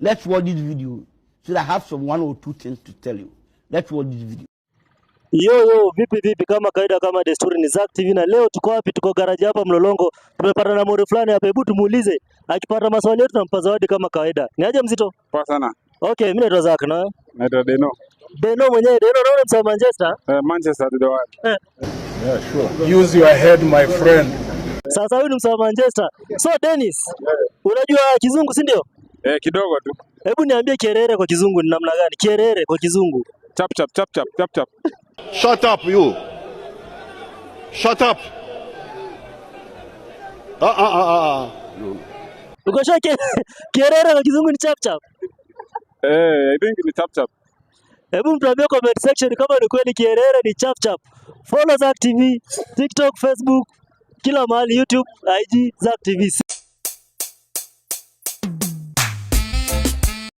Let's watch this video so that I have some 1 or 2 things to tell you. Let's watch this video. Yo, vipi kama kaida kama desturi ni Zack TV na leo tuko wapi? Tuko garage hapa Mlolongo. Tumepata na mori fulani hapa, hebu tumuulize. Akipata maswali yetu tunampa zawadi kama kawaida. Ni aje mzito? Poa sana. Okay, mimi naitwa Zack na Naitwa Deno. Deno mwenyewe, Deno naona msa Manchester? Manchester to the world. Yeah, sure. Use your head, my friend. Sasa huyu ni msa Manchester. So Dennis, unajua kizungu si ndio? Kidogo tu. Hebu niambie kierere kwa kizungu ni namna gani? Kierere kwa kizungu. Chap chap. Shut up, you. Shut up. Ukosha kierere kwa kizungu ni chap chap. I think ni chap chap. Hebu mtuambie comment section kama ni kweli kierere ni chap chap. Follow Zack TV, TikTok, Facebook, kila mahali, YouTube, IG, Zack TV.